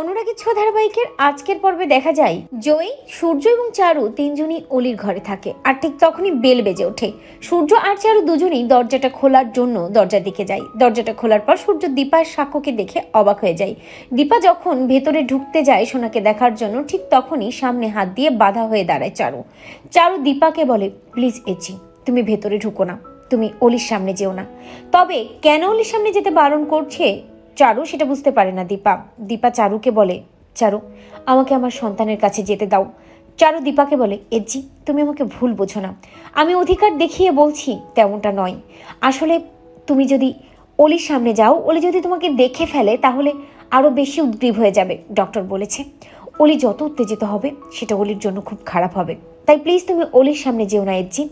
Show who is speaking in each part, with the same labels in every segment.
Speaker 1: অনুরাগের ছোঁয়া ধারাবাহিকের আজকের পর্বে দেখা যায় জয়ী, সূর্য এবং চারু তিনজনই অলির ঘরে থাকে। আর ঠিক তখনই বেল বেজে ওঠে। সূর্য আর চারু দুজনেই দরজাটা খোলার জন্য দরজার দিকে যায়। দরজাটা খোলার পর সূর্য দীপার সাক্ষ্যকে দেখে অবাক হয়ে যায়। দীপা যখন ভেতরে ঢুকতে যায় সোনাকে দেখার জন্য, ঠিক তখনই সামনে হাত দিয়ে বাধা হয়ে দাঁড়ায় চারু। চারু দীপাকে বলে, প্লিজ এচি, তুমি ভেতরে ঢুকো না, তুমি অলির সামনে যেও না। তবে কেন অলির সামনে যেতে বারণ করছে চারু সেটা বুঝতে পারে না দীপা। দীপা চারুকে বলে, চারু আমাকে আমার সন্তানের কাছে যেতে দাও। চারু দীপাকে বলে, এজি তুমি আমাকে ভুল বোঝো না, আমি অধিকার দেখিয়ে বলছি তেমনটা নয়। আসলে তুমি যদি অলির সামনে যাও, অলি যদি তোমাকে দেখে ফেলে তাহলে আরও বেশি উদ্গ্রীব হয়ে যাবে। ডক্টর বলেছে অলি যত উত্তেজিত হবে সেটা অলির জন্য খুব খারাপ হবে। তাই প্লিজ তুমি অলির সামনে যেও না এজি।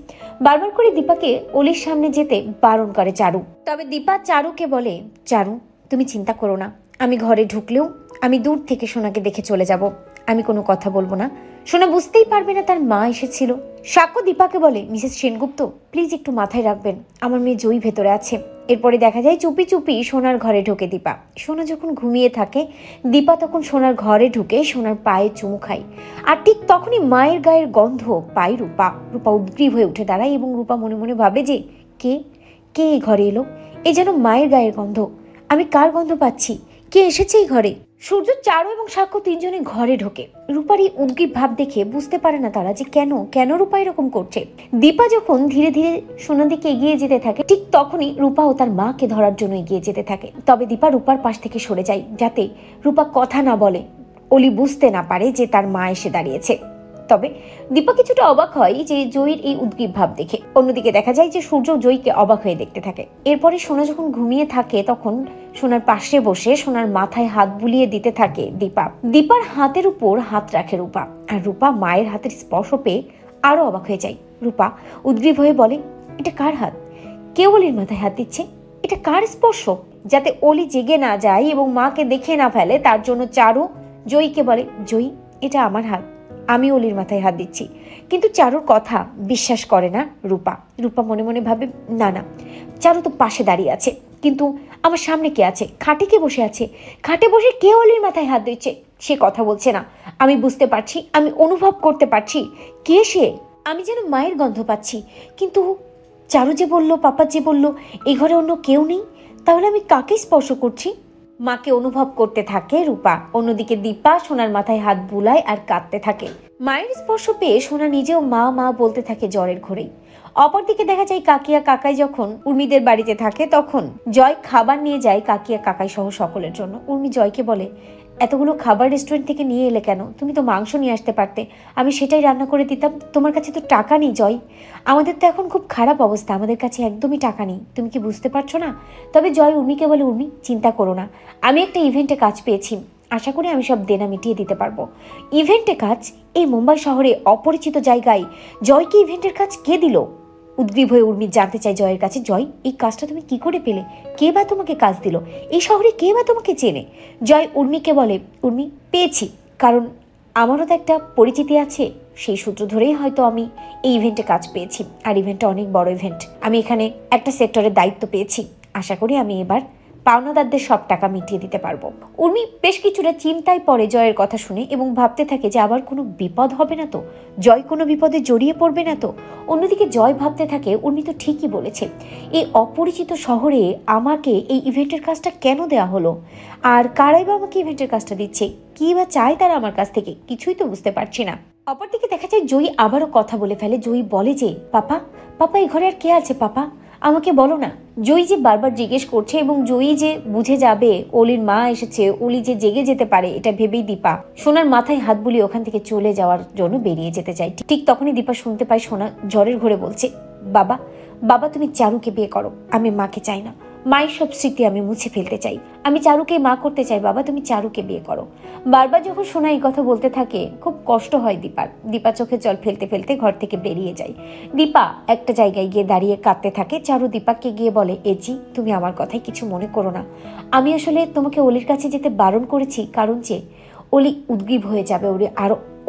Speaker 1: বারবার করে দীপাকে অলির সামনে যেতে বারণ করে চারু। তবে দীপা চারুকে বলে, চারু তুমি চিন্তা করো না, আমি ঘরে ঢুকলেও আমি দূর থেকে সোনাকে দেখে চলে যাব, আমি কোনো কথা বলবো না। সোনা বুঝতেই পারবে না তার মা এসেছিল। সাক্ষ্য দীপাকে বলে, মিসেস সেনগুপ্ত প্লিজ একটু মাথায় রাখবেন, আমার মেয়ে জয়ী ভেতরে আছে। এরপরে দেখা যায় চুপি চুপি সোনার ঘরে ঢোকে দীপা। সোনা যখন ঘুমিয়ে থাকে দীপা তখন সোনার ঘরে ঢুকে সোনার পায়ে চুমু খায়। আর ঠিক তখনই মায়ের গায়ের গন্ধ পায় রূপা। রূপা উদ্গ্রীব হয়ে উঠে দাঁড়ায় এবং রূপা মনে মনে ভাবে যে কে কে এই ঘরে এলো, এ যেন মায়ের গায়ের গন্ধ, আমি কার গন্ধ পাচ্ছি, কে এসেছে এই ঘরে। সূর্য, চারু এবং সাক্ষ্য তিনজনে ঘরে ঢোকে। রূপার এই উদ্গ্রীব ভাব দেখে বুঝতে পারে না তারা যে কেন রূপা এরকম করছে। দীপা যখন ধীরে ধীরে সোনার দিকে এগিয়ে যেতে থাকে ঠিক তখনই রূপা ও তার মাকে ধরার জন্য এগিয়ে যেতে থাকে। তবে দীপা রূপার পাশ থেকে সরে যায় যাতে রূপা কথা না বলে, অলি বুঝতে না পারে যে তার মা এসে দাঁড়িয়েছে। তবে দীপা কিছুটা অবাক হয় যে জয়ীর এই উদ্গ্রীব ভাব দেখে। অন্যদিকে দেখা যায় যে সূর্য জয়ীকে অবাক হয়ে দেখতে থাকে। এরপরে সোনা যখন ঘুমিয়ে থাকে তখন সোনার পাশে বসে সোনার মাথায় হাত বুলিয়ে দিতে থাকে দীপা। দীপার হাতের উপর হাত রাখে রূপা। আর রূপা মায়ের হাতের স্পর্শ পেয়ে আরো অবাক হয়ে যায়। রূপা উদ্গ্রীব হয়ে বলে, এটা কার হাত, কে অলির মাথায় হাত দিচ্ছে, এটা কার স্পর্শ? যাতে অলি জেগে না যায় এবং মাকে দেখে না ফেলে তার জন্য চারু জয়ীকে বলে, জয়ী এটা আমার হাত, আমি অলির মাথায় হাত দিচ্ছি। কিন্তু চারুর কথা বিশ্বাস করে না রূপা। রূপা মনে মনে ভাবে, না না, চারু তো পাশে দাঁড়িয়ে আছে, কিন্তু আমার সামনে কে আছে, খাটে কে বসে আছে, খাটে বসে কে অলির মাথায় হাত দিচ্ছে, সে কথা বলছে না। আমি বুঝতে পারছি, আমি অনুভব করতে পারছি কে সে, আমি যেন মায়ের গন্ধ পাচ্ছি। কিন্তু চারু যে বলল, পাপা যে বলল এই ঘরে অন্য কেউ নেই, তাহলে আমি কাকে স্পর্শ করছি? মাকে অনুভব করতে থাকে রূপা। অন্যদিকে দীপা সোনার মাথায় হাত বুলায় আর কাঁদতে থাকে। মায়ের স্পর্শ পেয়ে সোনা নিজেও মা মা বলতে থাকে জ্বরের ঘোরেই। অপরদিকে দেখা যায় কাকিয়া কাকাই যখন উর্মিদের বাড়িতে থাকে তখন জয় খাবার নিয়ে যায় কাকিয়া কাকাই সহ সকলের জন্য। উর্মি জয়কে বলে, এতগুলো খাবার রেস্টুরেন্ট থেকে নিয়ে এলে কেন, তুমি তো মাংস নিয়ে আসতে পারতে, আমি সেটাই রান্না করে দিতাম। তোমার কাছে তো টাকা নেই জয়, আমাদের তো এখন খুব খারাপ অবস্থা, আমাদের কাছে একদমই টাকা নেই, তুমি কি বুঝতে পারছো না? তবে জয় উর্মিকে বলে, উর্মি চিন্তা করো না, আমি একটা ইভেন্টে কাজ পেয়েছি, আশা করি আমি সব দেনা মিটিয়ে দিতে পারবো। ইভেন্টে কাজ? এই মুম্বাই শহরে অপরিচিত জায়গায় জয়কে ইভেন্টের কাজ কে দিল? উদ্গ্রীব হয়ে উর্মি জানতে চায় জয়ের কাছে, জয় এই কাজটা তুমি কি করে পেলে, কে বা তোমাকে কাজ দিল, এই শহরে কে বা তোমাকে চেনে? জয় উর্মিকে বলে, উর্মি পেয়েছি, কারণ আমারও তো একটা পরিচিতি আছে, সেই সূত্র ধরেই হয়তো আমি এই ইভেন্টে কাজ পেয়েছি। আর ইভেন্টটা অনেক বড় ইভেন্ট, আমি এখানে একটা সেক্টরের দায়িত্ব পেয়েছি, আশা করি আমি এবার পাওনাদারদের সব টাকা মিটিয়ে দিতে পারবো। উর্মি বেশ কিছুটা চিন্তায় পড়ে জয়ের কথা শুনে এবং ভাবতে থাকে যে আবার কোনো বিপদ হবে না তো, জয় কোনো বিপদে জড়িয়ে পড়বে না তো। অন্যদিকে জয় ভাবতে থাকে, উর্মি তো ঠিকই বলেছে, এই অপরিচিত শহরে আমাকে এই ইভেন্টের কাজটা কেন দেওয়া হলো, আর কারাই বা আমাকে ইভেন্টের কাজটা দিচ্ছে, কি বা চাই তারা আমার কাছ থেকে, কিছুই তো বুঝতে পারছি না। অপরদিকে দেখা যায় জয়ী আবারও কথা বলে ফেলে। জয়ী বলে যে, পাপা পাপা এই ঘরে আর কে আছে পাপা, আমাকে বলো না। জয়ী যে বারবার জিজ্ঞেস করছে এবং জয়ী যে বুঝে যাবে অলির মা এসেছে, অলি যে জেগে যেতে পারে এটা ভেবেই দীপা সোনার মাথায় হাত বুলিয়ে ওখান থেকে চলে যাওয়ার জন্য বেরিয়ে যেতে চায়। ঠিক তখনই দীপা শুনতে পায় সোনা জ্বরের ঘরে বলছে, বাবা বাবা তুমি চারুকে বিয়ে করো, আমি মাকে চাই না, মায়ের সব স্মৃতি আমি মুছে ফেলতে চাই, আমি চারুকে মা করতে চাই, বাবা তুমি চারুকে বিয়ে করো। বারবার যখন সোনা এই কথা বলতে থাকে খুব কষ্ট হয় দীপার। দীপা চোখে জল ফেলতে ফেলতে ঘর থেকে বেরিয়ে যায়। দীপা একটা জায়গায় গিয়ে দাঁড়িয়ে কাঁদতে থাকে। চারু দীপাকে গিয়ে বলে, এজি তুমি আমার কথায় কিছু মনে করো না, আমি আসলে তোমাকে অলির কাছে যেতে বারণ করেছি কারণ যে অলি উদ্গ্রীব হয়ে যাবে,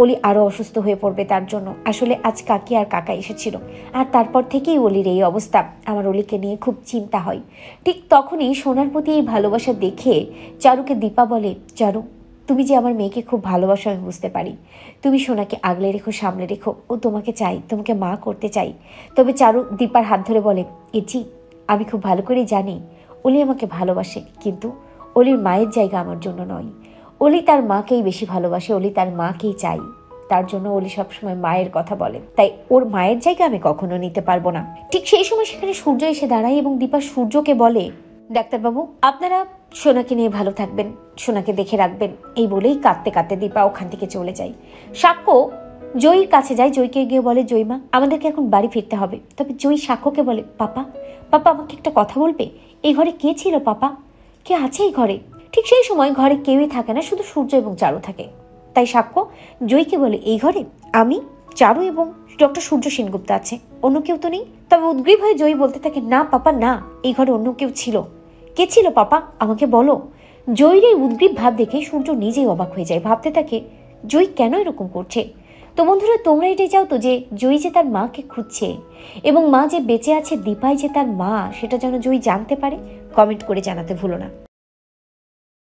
Speaker 1: অলি আরো অসুস্থ হয়ে পড়বে তার জন্য। আসলে আজ কাকি আর কাকা এসেছিল আর তারপর থেকেই অলির এই অবস্থা, আমার অলিকে নিয়ে খুব চিন্তা হয়। ঠিক তখনই সোনার প্রতি এই ভালোবাসা দেখে চারুকে দীপা বলে, চারু তুমি যে আমার মেয়েকে খুব ভালোবাসো আমি বুঝতে পারি। তুমি সোনাকে আগলে রেখো, সামলে রেখো, ও তোমাকে চাই, তোমাকে মা করতে চাই। তবে চারু দীপার হাত ধরে বলে, এজি আমি খুব ভালো করেই জানি অলি আমাকে ভালোবাসে, কিন্তু অলির মায়ের জায়গা আমার জন্য নয়। অলি তার মাকেই বেশি ভালোবাসে, অলি তার মাকেই চাই, তার জন্য অলি সবসময় মায়ের কথা বলে, তাই ওর মায়ের জায়গা আমি কখনো নিতে পারবো না। ঠিক সেই সময় সেখানে সূর্য এসে দাঁড়ায় এবং দীপা সূর্যকে বলে, ডাক্তারবাবু আপনারা সোনাকে নিয়ে ভালো থাকবেন, সোনাকে দেখে রাখবেন। এই বলেই কাঁদতে কাঁদতে দীপা ওখান থেকে চলে যায়। সাক্ষ্য জয়ীর কাছে যায়, জয়ীকে গিয়ে বলে, জয়ীমা আমাদেরকে এখন বাড়ি ফিরতে হবে। তবে জয়ী সাক্ষ্যকে বলে, পাপা পাপা আমাকে একটা কথা বলবে, এই ঘরে কে ছিল পাপা, কে আছে এই ঘরে? ঠিক সেই সময় ঘরে কেউই থাকে না, শুধু সূর্য এবং চারু থাকে। তাই সাক্ষ্য জয়ীকে বলে, এই ঘরে আমি, চারু এবং ডক্টর সূর্য সেনগুপ্ত আছে, অন্য কেউ তো নেই। তবে উদ্গ্রীব হয়ে জয়ী বলতে থাকে, না পাপা না, এই ঘরে অন্য কেউ ছিল। কে ছিল পাপা, আমাকে বলো। জয়ীর এই উদ্গ্রীব ভাব দেখে সূর্য নিজেই অবাক হয়ে যায়, ভাবতে থাকে জয়ী কেন এরকম করছে। তো বন্ধুরা তোমরা এটাই চাও তো যে জয়ী যে তার মাকে খুঁজছে এবং মা যে বেঁচে আছে, দীপাই যে তার মা, সেটা যেন জয়ী জানতে পারে। কমেন্ট করে জানাতে ভুলো না।